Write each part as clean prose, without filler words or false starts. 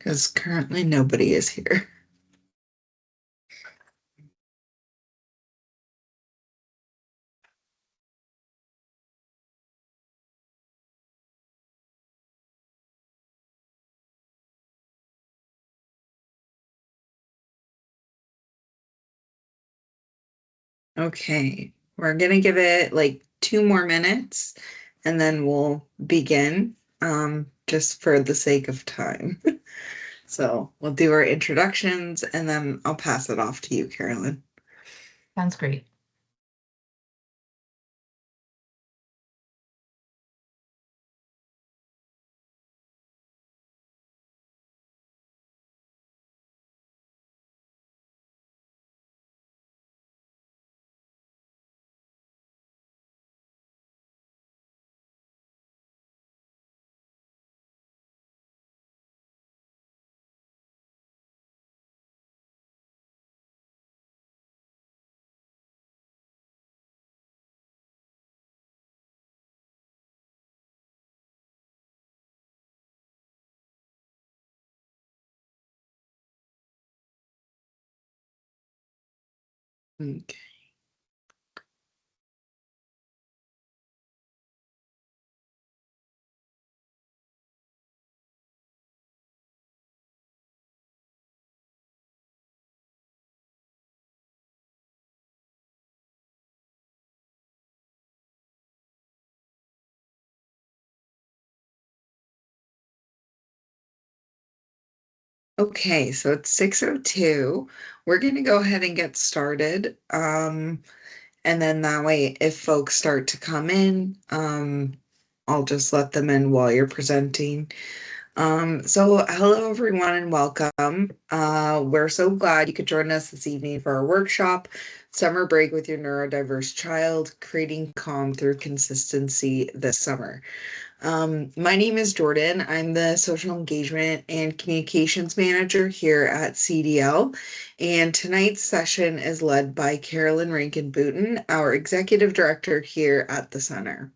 because currently nobody is here. Okay, we're gonna give it like 2 more minutes and then we'll begin, just for the sake of time. So we'll do our introductions and then I'll pass it off to you, Carolyn. Sounds great. Okay. Okay, so it's 6:02. We're gonna go ahead and get started. And then that way, if folks start to come in, I'll just let them in while you're presenting. So hello everyone and welcome. We're so glad you could join us this evening for our workshop, Summer Break with Your Neurodiverse Child, Creating Calm Through Consistency this summer. My name is Jordan. I'm the Social Engagement and Communications Manager here at CDL, and tonight's session is led by Carolyn Rankin-Booten, our Executive Director here at the Center.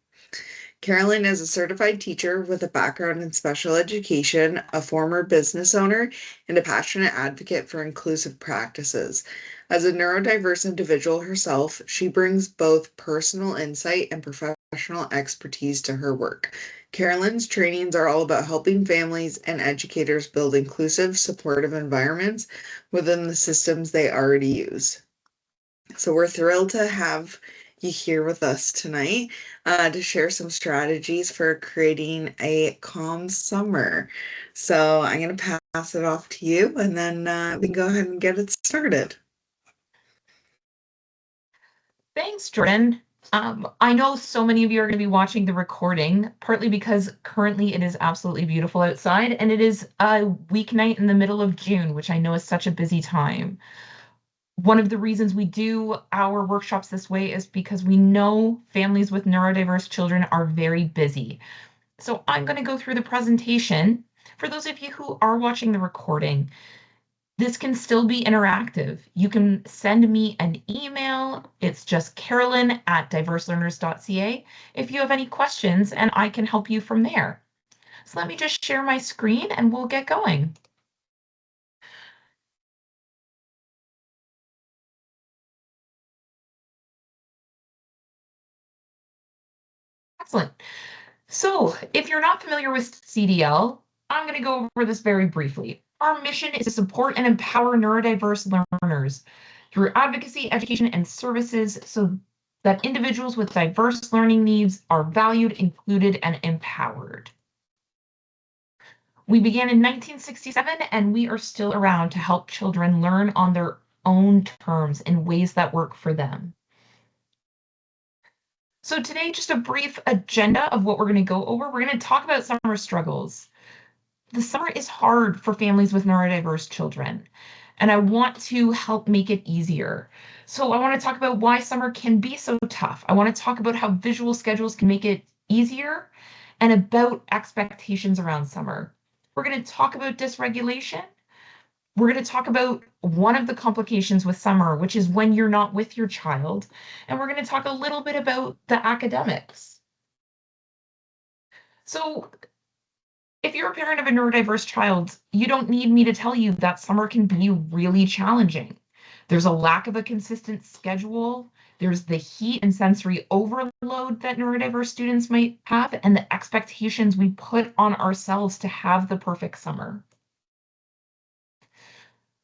Carolyn is a certified teacher with a background in special education, a former business owner, and a passionate advocate for inclusive practices. As a neurodiverse individual herself, she brings both personal insight and professional expertise to her work. Carolyn's trainings are all about helping families and educators build inclusive, supportive environments within the systems they already use. So we're thrilled to have you here with us tonight, to share some strategies for creating a calm summer. So I'm going to pass it off to you and then we can go ahead and get it started. Thanks, Jordan. I know so many of you are going to be watching the recording, partly because currently it is absolutely beautiful outside, and it is a weeknight in the middle of June, which I know is such a busy time. One of the reasons we do our workshops this way is because we know families with neurodiverse children are very busy. So I'm going to go through the presentation. For those of you who are watching the recording, this can still be interactive. You can send me an email. It's just carolyn@diverselearners.ca if you have any questions, and I can help you from there. So let me just share my screen and we'll get going. Excellent. So if you're not familiar with CDL, I'm going to go over this very briefly. Our mission is to support and empower neurodiverse learners through advocacy, education, and services so that individuals with diverse learning needs are valued, included, and empowered. We began in 1967 and we are still around to help children learn on their own terms in ways that work for them. So today, just a brief agenda of what we're going to go over. We're going to talk about summer struggles. The summer is hard for families with neurodiverse children, and I want to help make it easier. So I want to talk about why summer can be so tough. I want to talk about how visual schedules can make it easier and about expectations around summer. We're going to talk about dysregulation. We're going to talk about one of the complications with summer, which is when you're not with your child. And we're going to talk a little bit about the academics. So If you're a parent of a neurodiverse child, you don't need me to tell you that summer can be really challenging. There's a lack of a consistent schedule. There's the heat and sensory overload that neurodiverse students might have, and the expectations we put on ourselves to have the perfect summer.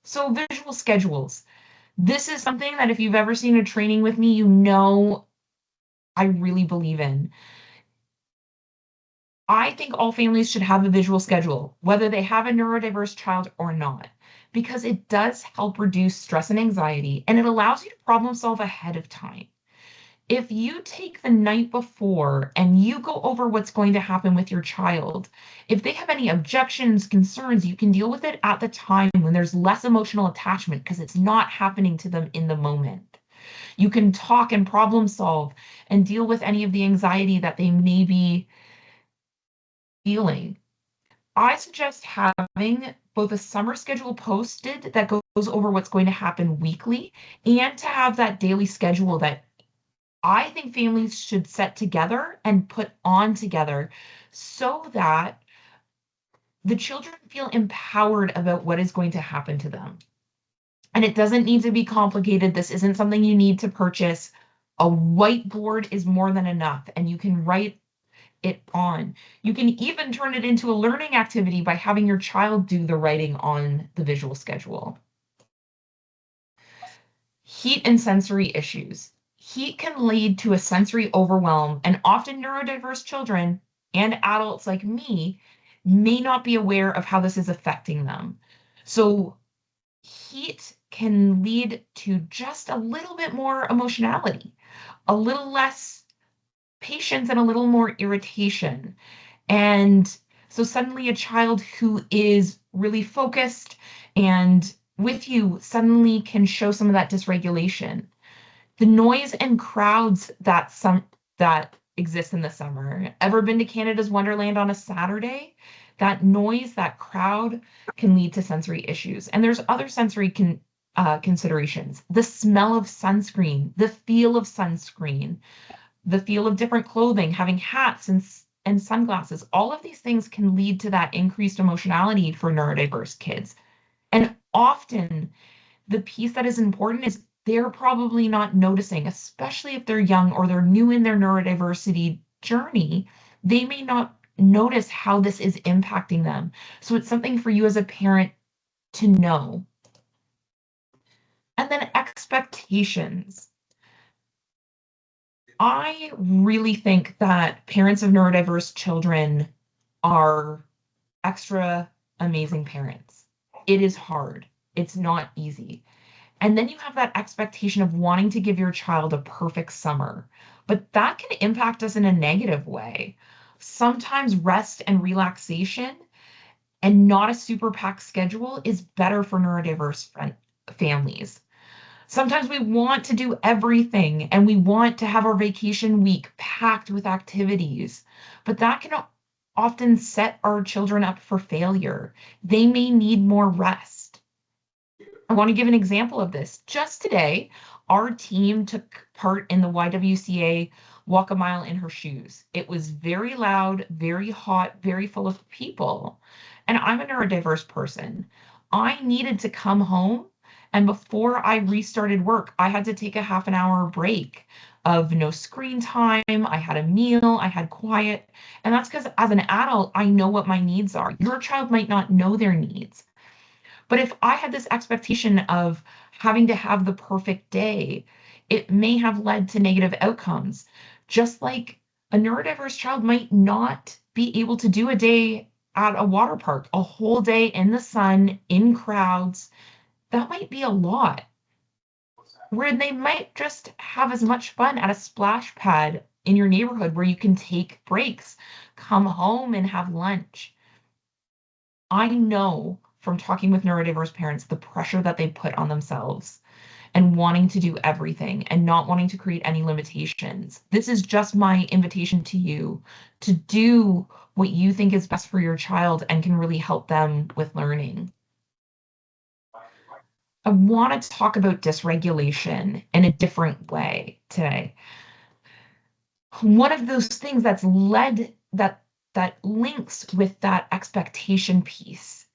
So, visual schedules. This is something that if you've ever seen a training with me, you know I really believe in. I think all families should have a visual schedule, whether they have a neurodiverse child or not, because it does help reduce stress and anxiety, and it allows you to problem solve ahead of time. If you take the night before and you go over what's going to happen with your child, if they have any objections, concerns, you can deal with it at the time when there's less emotional attachment because it's not happening to them in the moment. You can talk and problem solve and deal with any of the anxiety that they may be feeling. I suggest having both a summer schedule posted that goes over what's going to happen weekly and to have that daily schedule that I think families should set together and put on together so that the children feel empowered about what is going to happen to them. And it doesn't need to be complicated. This isn't something you need to purchase. A whiteboard is more than enough, and you can write it on. You can even turn it into a learning activity by having your child do the writing on the visual schedule. Heat and sensory issues. Heat can lead to a sensory overwhelm, and often neurodiverse children and adults like me may not be aware of how this is affecting them. So, heat can lead to just a little bit more emotionality, a little less patience, and a little more irritation. And so suddenly a child who is really focused and with you suddenly can show some of that dysregulation. The noise and crowds that exist in the summer. Ever been to Canada's Wonderland on a Saturday? That noise, that crowd can lead to sensory issues. And there's other sensory considerations. The smell of sunscreen, the feel of sunscreen, the feel of different clothing, having hats and sunglasses, all of these things can lead to that increased emotionality for neurodiverse kids. And often the piece that is important is they're probably not noticing, especially if they're young or they're new in their neurodiversity journey, they may not notice how this is impacting them. So it's something for you as a parent to know. And then expectations. I really think that parents of neurodiverse children are extra amazing parents. It is hard. It's not easy. And then you have that expectation of wanting to give your child a perfect summer, but that can impact us in a negative way. Sometimes rest and relaxation and not a super packed schedule is better for neurodiverse families. Sometimes we want to do everything and we want to have our vacation week packed with activities, but that can often set our children up for failure. They may need more rest. I want to give an example of this. Just today, our team took part in the YWCA Walk a Mile in Her Shoes. It was very loud, very hot, very full of people. And I'm a neurodiverse person. I needed to come home. And before I restarted work, I had to take a half an hour break of no screen time. I had a meal, I had quiet. And that's because as an adult, I know what my needs are. Your child might not know their needs. But if I had this expectation of having to have the perfect day, it may have led to negative outcomes. Just like a neurodiverse child might not be able to do a day at a water park, a whole day in the sun, in crowds. That might be a lot. Where they might just have as much fun at a splash pad in your neighborhood where you can take breaks, come home and have lunch. I know from talking with neurodiverse parents the pressure that they put on themselves and wanting to do everything and not wanting to create any limitations. This is just my invitation to you to do what you think is best for your child and can really help them with learning. I want to talk about dysregulation in a different way today. One of those things that's led that that links with that expectation piece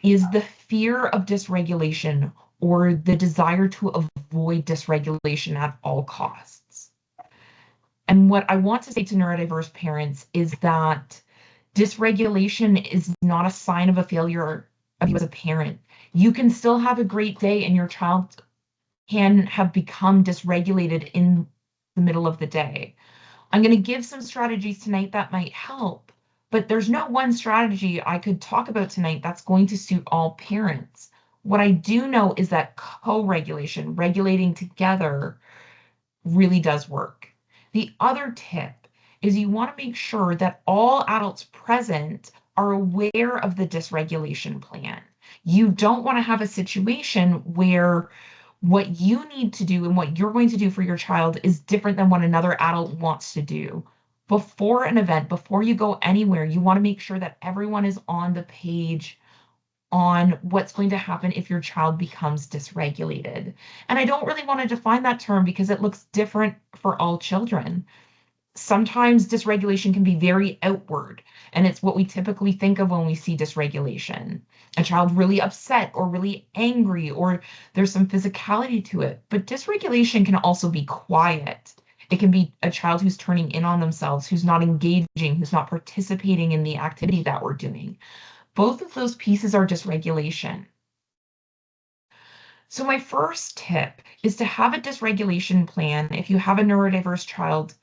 is the fear of dysregulation or the desire to avoid dysregulation at all costs. And what I want to say to neurodiverse parents is that dysregulation is not a sign of a failure of you as a parent. You can still have a great day and your child can have become dysregulated in the middle of the day. I'm going to give some strategies tonight that might help, but there's no one strategy I could talk about tonight that's going to suit all parents. What I do know is that co-regulation, regulating together, really does work. The other tip is you want to make sure that all adults present are aware of the dysregulation plan. You don't want to have a situation where what you need to do and what you're going to do for your child is different than what another adult wants to do. Before an event, before you go anywhere, you want to make sure that everyone is on the page on what's going to happen if your child becomes dysregulated. And I don't really want to define that term because it looks different for all children. Sometimes dysregulation can be very outward, and it's what we typically think of when we see dysregulation. A child really upset or really angry, or there's some physicality to it. But dysregulation can also be quiet. It can be a child who's turning in on themselves, who's not engaging, who's not participating in the activity that we're doing. Both of those pieces are dysregulation. So my first tip is to have a dysregulation plan if you have a neurodiverse child,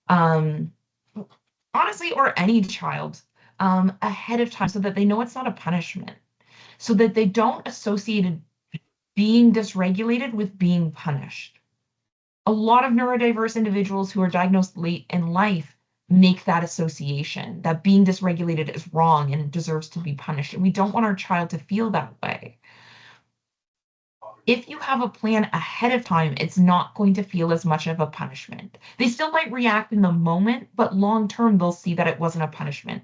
um, honestly, or any child, ahead of time so that they know it's not a punishment, so that they don't associate being dysregulated with being punished. A lot of neurodiverse individuals who are diagnosed late in life make that association that being dysregulated is wrong and deserves to be punished. And we don't want our child to feel that way. If you have a plan ahead of time, it's not going to feel as much of a punishment. They still might react in the moment, but long term, they'll see that it wasn't a punishment.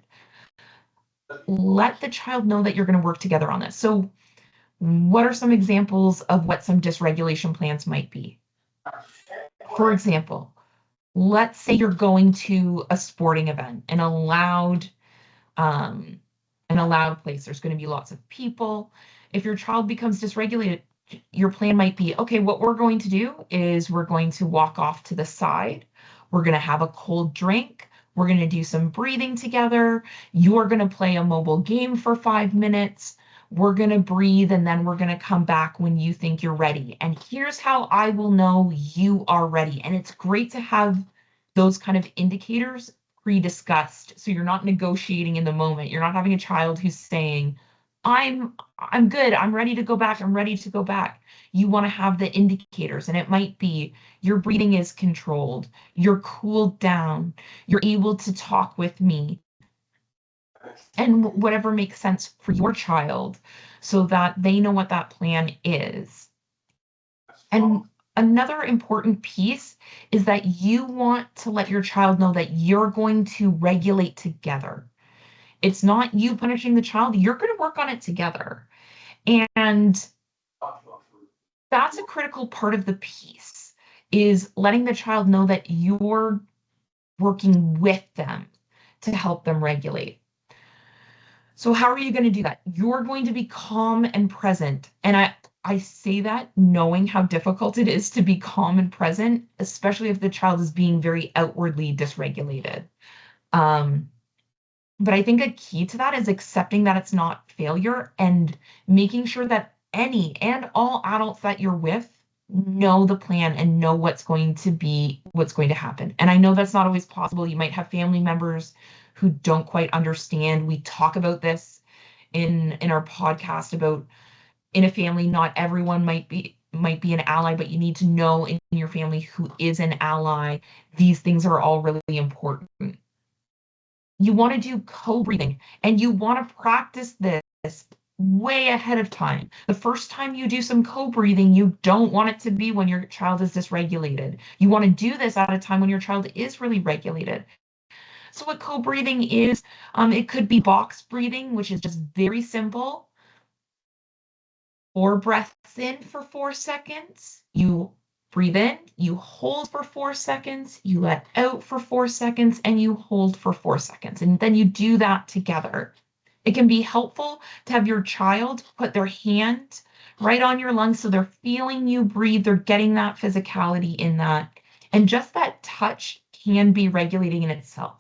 Let the child know that you're going to work together on this. So, what are some examples of what some dysregulation plans might be? For example, let's say you're going to a sporting event, um, an allowed place. There's going to be lots of people. If your child becomes dysregulated, your plan might be, okay, what we're going to do is we're going to walk off to the side. We're going to have a cold drink. We're going to do some breathing together. You're going to play a mobile game for 5 minutes. We're going to breathe, and then we're going to come back when you think you're ready. And here's how I will know you are ready. And it's great to have those kind of indicators pre-discussed, so you're not negotiating in the moment. You're not having a child who's saying, I'm good, I'm ready to go back, I'm ready to go back. You want to have the indicators, and it might be your breathing is controlled, you're cooled down, you're able to talk with me, and whatever makes sense for your child so that they know what that plan is. And another important piece is that you want to let your child know that you're going to regulate together. It's not you punishing the child, you're going to work on it together. And that's a critical part of the piece, is letting the child know that you're working with them to help them regulate. So how are you going to do that? You're going to be calm and present. And I say that knowing how difficult it is to be calm and present, especially if the child is being very outwardly dysregulated. But I think a key to that is accepting that it's not failure and making sure that any and all adults that you're with know the plan and know what's going to happen. And I know that's not always possible. You might have family members who don't quite understand. We talk about this in our podcast about, in a family, not everyone might be an ally, but you need to know in your family who is an ally. These things are all really important. You want to do co-breathing, and you want to practice this way ahead of time. The first time you do some co-breathing, you don't want it to be when your child is dysregulated. You want to do this at a time when your child is really regulated. So what co-breathing is, it could be box breathing, which is just very simple. 4 breaths in for 4 seconds. You breathe in, you hold for 4 seconds, you let out for 4 seconds, and you hold for 4 seconds. And then you do that together. It can be helpful to have your child put their hand right on your lungs so they're feeling you breathe, they're getting that physicality in that. And just that touch can be regulating in itself.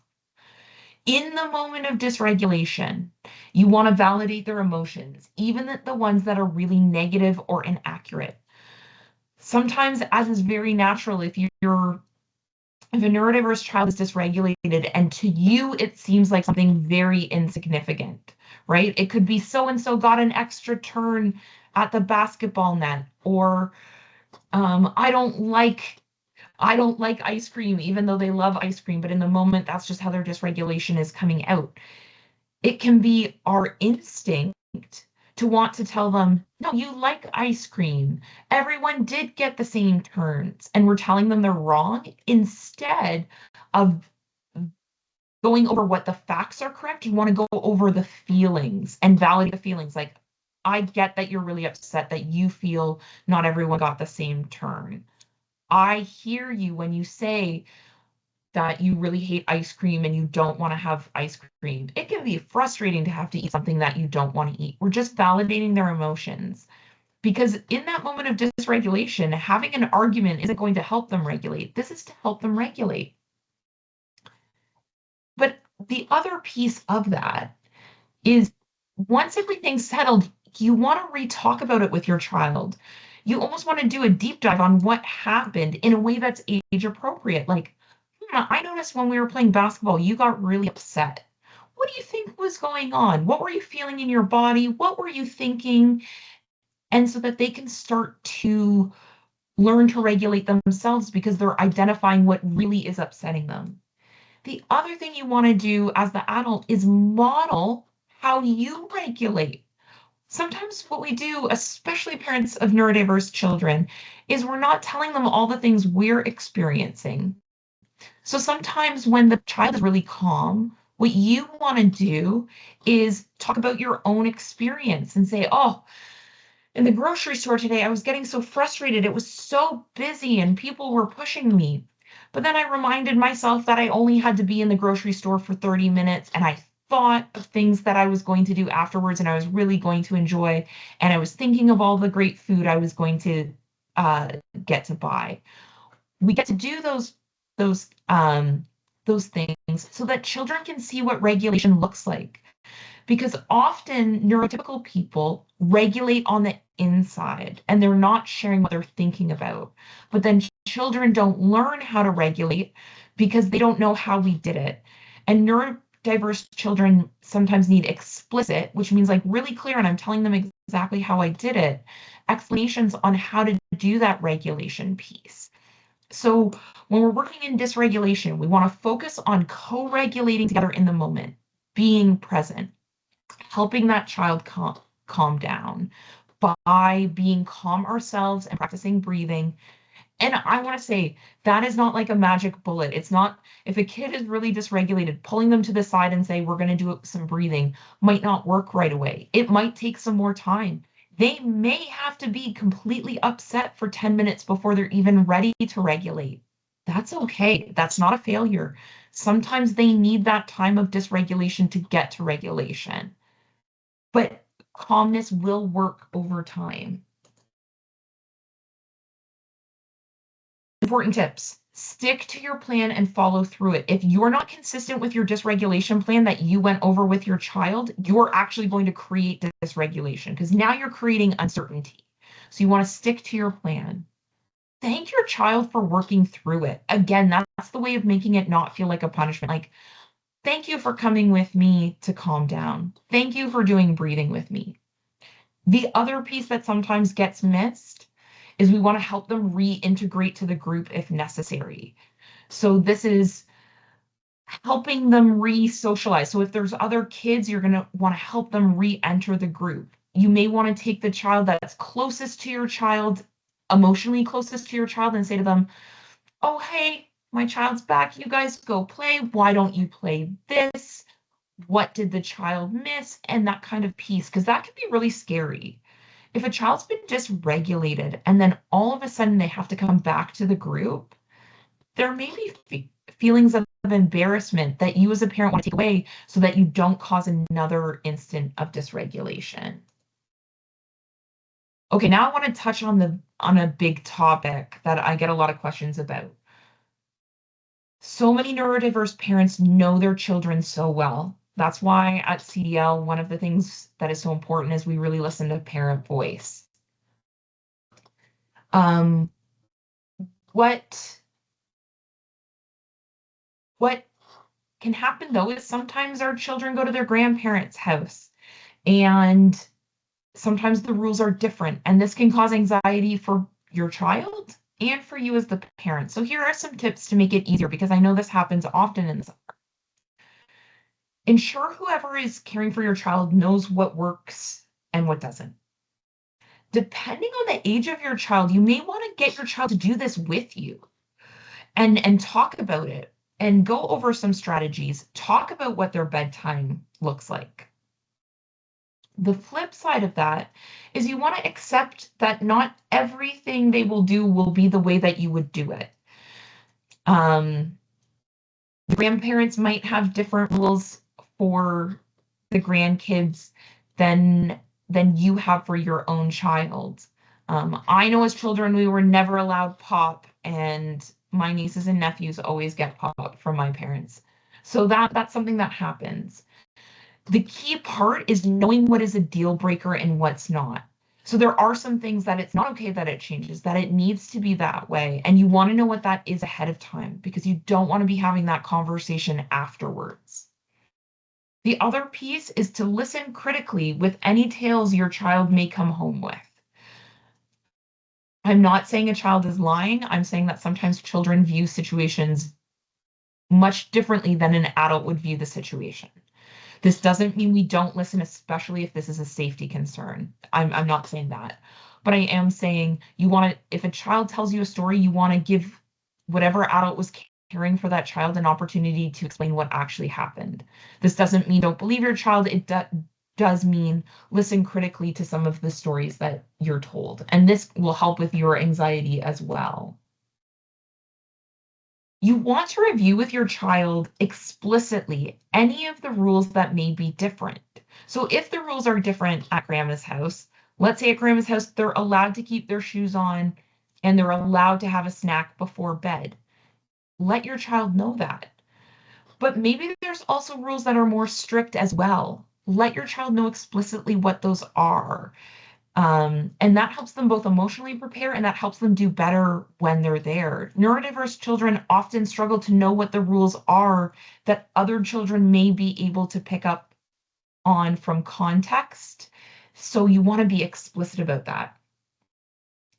In the moment of dysregulation, you want to validate their emotions, even the ones that are really negative or inaccurate. Sometimes, as is very natural, if a neurodiverse child is dysregulated and to you it seems like something very insignificant, right? It could be so and so got an extra turn at the basketball net, or I don't like ice cream, even though they love ice cream, but in the moment, that's just how their dysregulation is coming out. It can be our instinct to want to tell them, no, you like ice cream. Everyone did get the same turns. And we're telling them they're wrong instead of going over what the facts are correct. You want to go over the feelings and validate the feelings. Like, I get that you're really upset that you feel not everyone got the same turn. I hear you when you say that you really hate ice cream and you don't want to have ice cream. It can be frustrating to have to eat something that you don't want to eat. We're just validating their emotions. Because in that moment of dysregulation, having an argument isn't going to help them regulate. This is to help them regulate. But the other piece of that is once everything's settled, you want to re-talk about it with your child. You almost want to do a deep dive on what happened in a way that's age appropriate. Like, I noticed when we were playing basketball, you got really upset. What do you think was going on? What were you feeling in your body? What were you thinking? And so that they can start to learn to regulate themselves because they're identifying what really is upsetting them. The other thing you want to do as the adult is model how you regulate. Sometimes what we do, especially parents of neurodiverse children, is we're not telling them all the things we're experiencing. So sometimes when the child is really calm, what you want to do is talk about your own experience and say, oh, in the grocery store today, I was getting so frustrated. It was so busy and people were pushing me. But then I reminded myself that I only had to be in the grocery store for 30 minutes and I thought of things that I was going to do afterwards and I was really going to enjoy. And I was thinking of all the great food I was going to uh, get to buy. We get to do those um, those things so that children can see what regulation looks like. Because often neurotypical people regulate on the inside and they're not sharing what they're thinking about. But then children don't learn how to regulate because they don't know how we did it. And neurodiverse children sometimes need explicit, which means like really clear, and I'm telling them exactly how I did it, explanations on how to do that regulation piece. So when we're working in dysregulation, we want to focus on co-regulating together in the moment, being present, helping that child calm down by being calm ourselves and practicing breathing. And I want to say that is not like a magic bullet. It's not, if a kid is really dysregulated, pulling them to the side and say, we're going to do some breathing might not work right away. It might take some more time. They may have to be completely upset for 10 minutes before they're even ready to regulate. That's okay. That's not a failure. Sometimes they need that time of dysregulation to get to regulation. But calmness will work over time. Important tips. Stick to your plan and follow through it. If you're not consistent with your dysregulation plan that you went over with your child, you're actually going to create dysregulation because now you're creating uncertainty. So you want to stick to your plan. Thank your child for working through it. Again, that's the way of making it not feel like a punishment. Like, thank you for coming with me to calm down. Thank you for doing breathing with me. The other piece that sometimes gets missed is we want to help them reintegrate to the group if necessary. So this is helping them re-socialize. So if there's other kids, you're going to want to help them re-enter the group. You may want to take the child that's closest to your child, emotionally closest to your child, and say to them, oh, hey, my child's back. You guys go play. Why don't you play this? What did the child miss? And that kind of piece, because that can be really scary. If a child's been dysregulated and then all of a sudden they have to come back to the group, there may be feelings of embarrassment that you as a parent want to take away so that you don't cause another instant of dysregulation. Okay, now I want to touch on a big topic that I get a lot of questions about. So many neurodiverse parents know their children so well. That's why at CDL, one of the things that is so important is we really listen to parent voice. Um, what what can happen though is sometimes our children go to their grandparents' house and sometimes the rules are different, and this can cause anxiety for your child and for you as the parent. So here are some tips to make it easier because I know this happens often in this. Ensure whoever is caring for your child knows what works and what doesn't. Depending on the age of your child, you may want to get your child to do this with you and talk about it and go over some strategies. Talk about what their bedtime looks like. The flip side of that is you want to accept that not everything they will do will be the way that you would do it. Um, the grandparents might have different rules for the grandkids than than you have for your own child. I know as children we were never allowed pop, and my nieces and nephews always get pop from my parents. So that's something that happens. The key part is knowing what is a deal breaker and what's not. So there are some things that it's not okay that it changes, that it needs to be that way. And you want to know what that is ahead of time because you don't want to be having that conversation afterwards. The other piece is to listen critically with any tales your child may come home with. I'm not saying a child is lying. I'm saying that sometimes children view situations much differently than an adult would view the situation. This doesn't mean we don't listen, especially if this is a safety concern. I'm not saying that. But I am saying you want to, if a child tells you a story, you want to give whatever adult was caring for that child an opportunity to explain what actually happened. This doesn't mean don't believe your child. It does mean listen critically to some of the stories that you're told. And this will help with your anxiety as well. You want to review with your child explicitly any of the rules that may be different. So if the rules are different at grandma's house, let's say at grandma's house, they're allowed to keep their shoes on and they're allowed to have a snack before bed. Let your child know that. But maybe there's also rules that are more strict as well. Let your child know explicitly what those are. And that helps them both emotionally prepare and that helps them do better when they're there. Neurodiverse children often struggle to know what the rules are that other children may be able to pick up on from context. So you want to be explicit about that.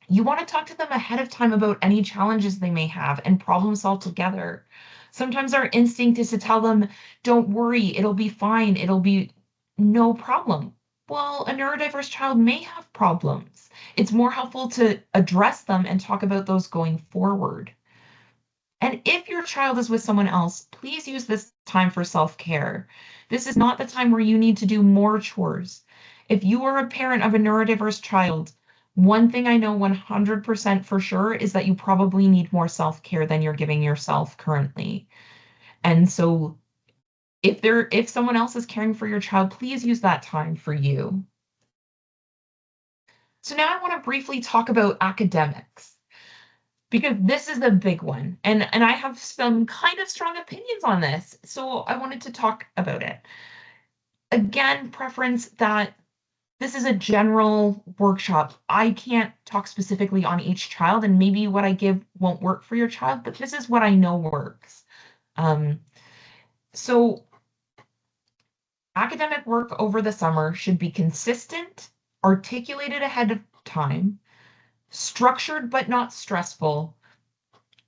You want to talk to them ahead of time about any challenges they may have and problem solve together. Sometimes our instinct is to tell them, don't worry, it'll be fine, it'll be no problem. Well, a neurodiverse child may have problems. It's more helpful to address them and talk about those going forward. And if your child is with someone else, please use this time for self-care. This is not the time where you need to do more chores. If you are a parent of a neurodiverse child, one thing I know 100% for sure is that you probably need more self-care than you're giving yourself currently. And so if someone else is caring for your child, please use that time for you. So now I want to briefly talk about academics because this is a big one and I have some kind of strong opinions on this. So I wanted to talk about it. Again, preference that this is a general workshop. I can't talk specifically on each child and maybe what I give won't work for your child, but this is what I know works. So academic work over the summer should be consistent, articulated ahead of time, structured but not stressful,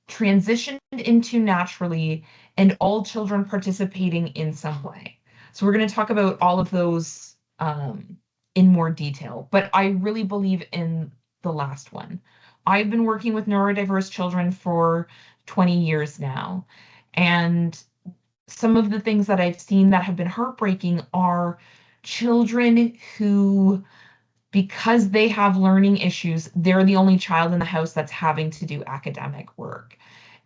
transitioned into naturally, and all children participating in some way. So we're going to talk about all of those in more detail, but I really believe in the last one. I've been working with neurodiverse children for 20 years now, and some of the things that I've seen that have been heartbreaking are children who because they have learning issues, they're the only child in the house that's having to do academic work.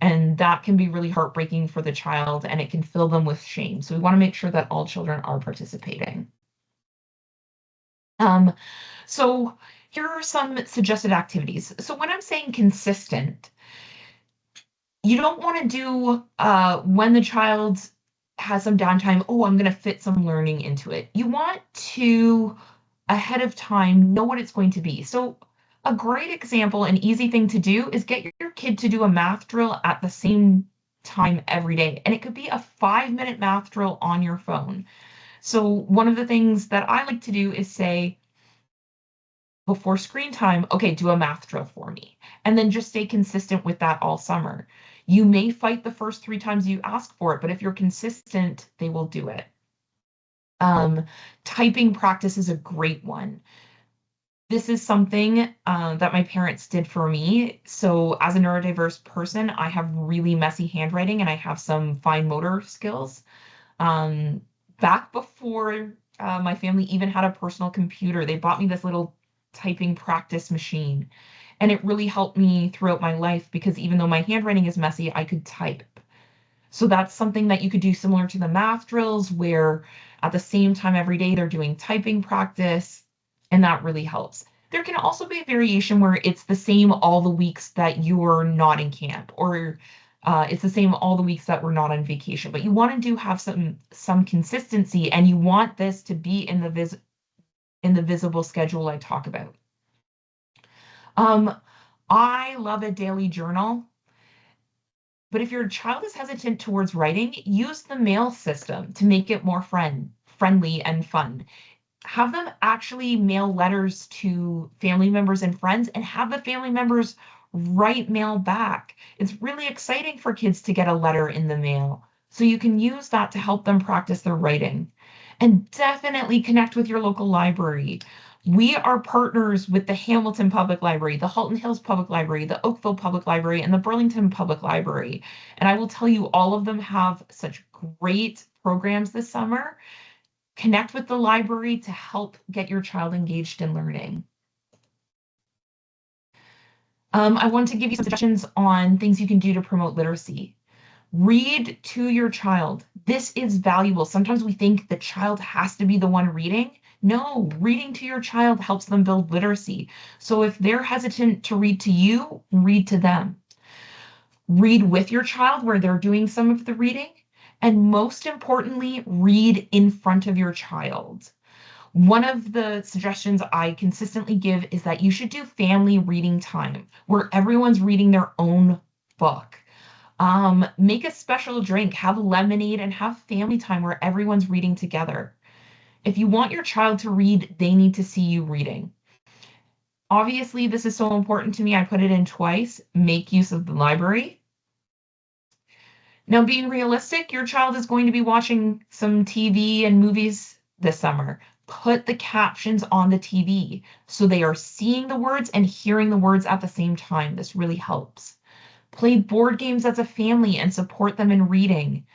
And that can be really heartbreaking for the child and it can fill them with shame. So we want to make sure that all children are participating. Um, so here are some suggested activities. So when I'm saying consistent, you don't want to do when the child has some downtime, oh, I'm going to fit some learning into it. You want to, ahead of time, know what it's going to be. So a great example, an easy thing to do is get your kid to do a math drill at the same time every day. And it could be a 5-minute math drill on your phone. So one of the things that I like to do is say, before screen time, okay, do a math drill for me. And then just stay consistent with that all summer. You may fight the first 3 times you ask for it, but if you're consistent, they will do it. Typing practice is a great one. This is something that my parents did for me. So as a neurodiverse person, I have really messy handwriting and I have some fine motor skills. Um, Back before my family even had a personal computer, they bought me this little typing practice machine. And it really helped me throughout my life because even though my handwriting is messy, I could type. So that's something that you could do similar to the math drills, where at the same time every day they're doing typing practice, and that really helps. There can also be a variation where it's the same all the weeks that you're not in camp, or it's the same all the weeks that we're not on vacation. But you want to do have some consistency, and you want this to be in the visible schedule I talk about. I love a daily journal. But if your child is hesitant towards writing, use the mail system to make it more friendly and fun. Have them actually mail letters to family members and friends and have the family members write mail back. It's really exciting for kids to get a letter in the mail. So you can use that to help them practice their writing. And definitely connect with your local library. We are partners with the Hamilton Public Library, the Halton Hills Public Library, the Oakville Public Library, and the Burlington Public Library. And I will tell you, all of them have such great programs this summer. Connect with the library to help get your child engaged in learning. I want to give you some suggestions on things you can do to promote literacy. Read to your child. This is valuable. Sometimes we think the child has to be the one reading. No, reading to your child helps them build literacy. So if they're hesitant to read to you, read to them. Read with your child where they're doing some of the reading. And most importantly, read in front of your child. One of the suggestions I consistently give is that you should do family reading time where everyone's reading their own book. Make a special drink, have lemonade, and have family time where everyone's reading together. If you want your child to read, they need to see you reading. Obviously, this is so important to me. I put it in twice. Make use of the library. Now, being realistic, your child is going to be watching some TV and movies this summer. Put the captions on the TV so they are seeing the words and hearing the words at the same time. This really helps. Play board games as a family and support them in reading.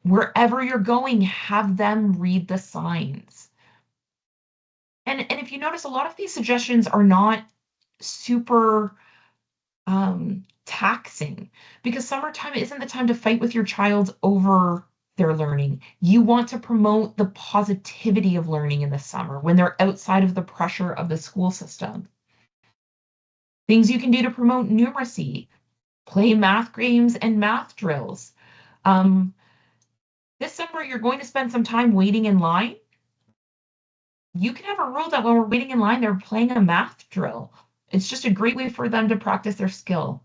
Wherever you're going, have them read the signs. And if you notice, a lot of these suggestions are not super taxing because summertime isn't the time to fight with your child over their learning. You want to promote the positivity of learning in the summer when they're outside of the pressure of the school system. Things you can do to promote numeracy, play math games and math drills. Um, this summer, you're going to spend some time waiting in line. You can have a rule that when we're waiting in line, they're playing a math drill. It's just a great way for them to practice their skill.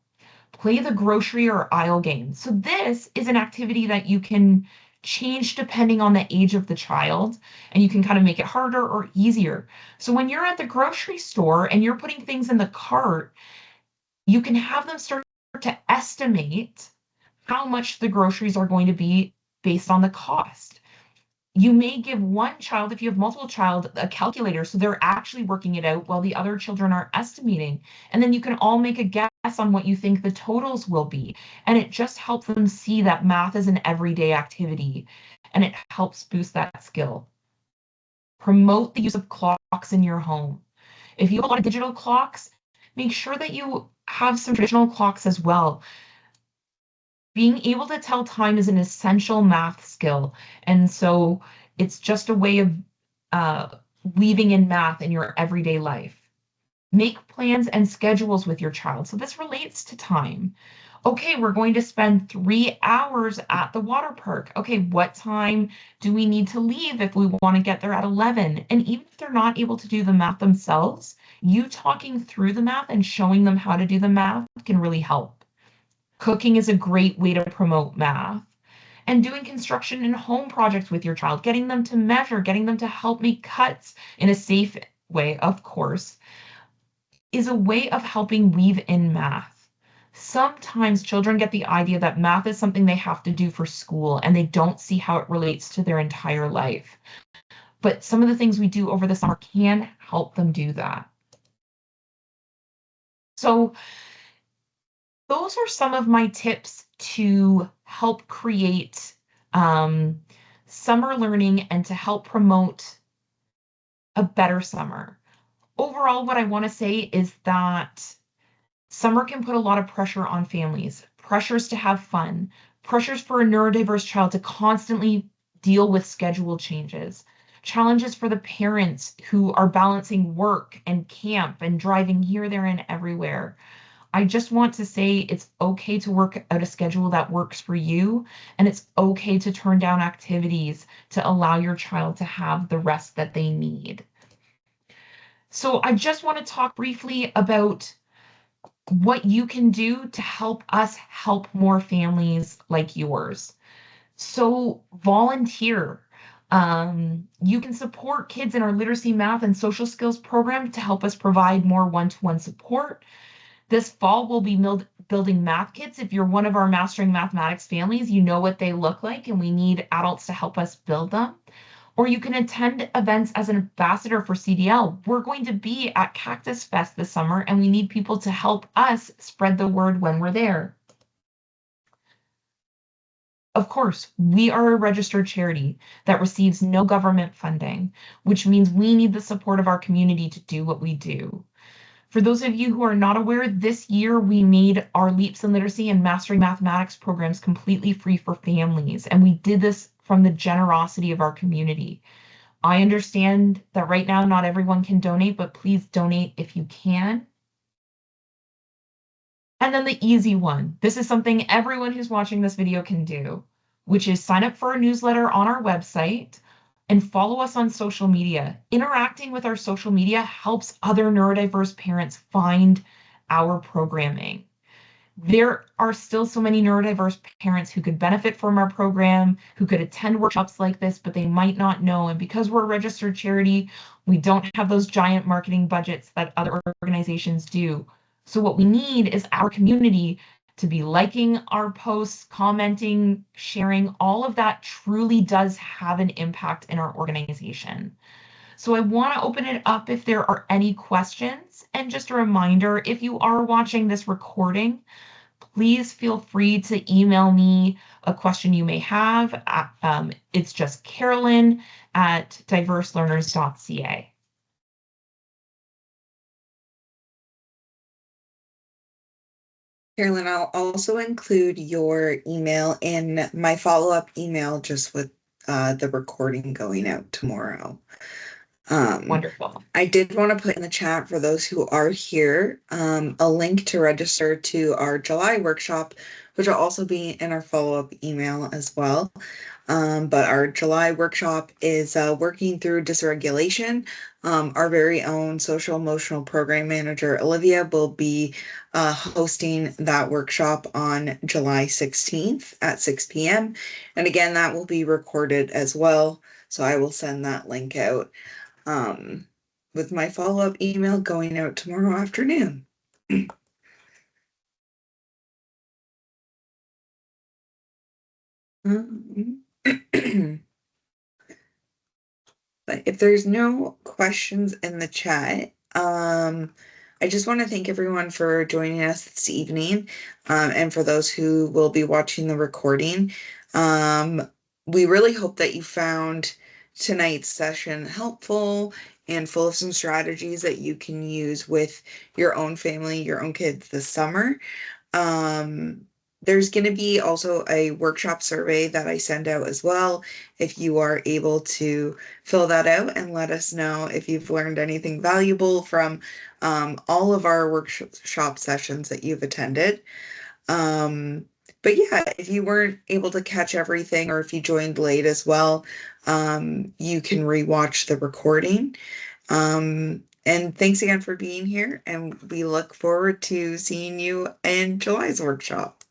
Play the grocery or aisle game. So this is an activity that you can change depending on the age of the child, and you can kind of make it harder or easier. So when you're at the grocery store and you're putting things in the cart, you can have them start to estimate how much the groceries are going to be based on the cost. You may give one child, if you have multiple child, a calculator, so they're actually working it out while the other children are estimating. And then you can all make a guess on what you think the totals will be. And it just helps them see that math is an everyday activity, and it helps boost that skill. Promote the use of clocks in your home. If you have a lot of digital clocks, make sure that you have some traditional clocks as well. Being able to tell time is an essential math skill. And so it's just a way of uh, weaving in math in your everyday life. Make plans and schedules with your child. So this relates to time. Okay, we're going to spend 3 hours at the water park. Okay, what time do we need to leave if we want to get there at 11? And even if they're not able to do the math themselves, you talking through the math and showing them how to do the math can really help. Cooking is a great way to promote math. And doing construction and home projects with your child, getting them to measure, getting them to help make cuts in a safe way, of course, is a way of helping weave in math. Sometimes children get the idea that math is something they have to do for school and they don't see how it relates to their entire life. But some of the things we do over the summer can help them do that. So, those are some of my tips to help create um, summer learning and to help promote a better summer. Overall, what I want to say is that summer can put a lot of pressure on families, pressures to have fun, pressures for a neurodiverse child to constantly deal with schedule changes, challenges for the parents who are balancing work and camp and driving here, there, and everywhere. I just want to say it's okay to work out a schedule that works for you, and it's okay to turn down activities to allow your child to have the rest that they need. So I just want to talk briefly about what you can do to help us help more families like yours. So volunteer. You can support kids in our literacy, math, and social skills program to help us provide more one-to-one support. This fall, we'll be building math kits. If you're one of our Mastering Mathematics families, you know what they look like, and we need adults to help us build them. Or you can attend events as an ambassador for CDL. We're going to be at Cactus Fest this summer, and we need people to help us spread the word when we're there. Of course, we are a registered charity that receives no government funding, which means we need the support of our community to do what we do. For those of you who are not aware, this year we made our Leaps in Literacy and Mastering Mathematics programs completely free for families, and we did this from the generosity of our community. I understand that right now not everyone can donate, but please donate if you can. And then the easy one. This is something everyone who's watching this video can do, which is sign up for our newsletter on our website and follow us on social media. Interacting with our social media helps other neurodiverse parents find our programming. There are still so many neurodiverse parents who could benefit from our program, who could attend workshops like this, but they might not know. And because we're a registered charity, we don't have those giant marketing budgets that other organizations do. So what we need is our community to be liking our posts, commenting, sharing. All of that truly does have an impact in our organization. So I want to open it up if there are any questions. And just a reminder, if you are watching this recording, please feel free to email me a question you may have. It's just Carolyn@diverselearners.ca. Carolyn, I'll also include your email in my follow-up email just with the recording going out tomorrow. Wonderful. I did want to put in the chat for those who are here a link to register to our July workshop, which will also be in our follow-up email as well. But our July workshop is working through dysregulation. Our very own social emotional program manager, Olivia, will be hosting that workshop on July 16th at 6 p.m. And again, that will be recorded as well. So I will send that link out with my follow-up email going out tomorrow afternoon. But if there's no questions in the chat, I just want to thank everyone for joining us this evening, and for those who will be watching the recording. We really hope that you found tonight's session helpful and full of some strategies that you can use with your own family, your own kids this summer. Um, there's going to be also a workshop survey that I send out as well. If you are able to fill that out and let us know if you've learned anything valuable from all of our workshop sessions that you've attended. Um, but yeah, if you weren't able to catch everything or if you joined late as well, you can rewatch the recording. And thanks again for being here, and we look forward to seeing you in July's workshop.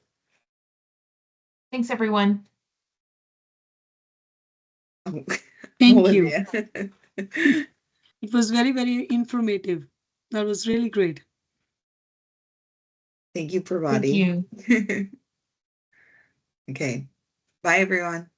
Thanks, everyone. Thank you. Olivia. It was very, very informative. That was really great. Thank you, Thank Prabhati. you. Okay. Bye, everyone.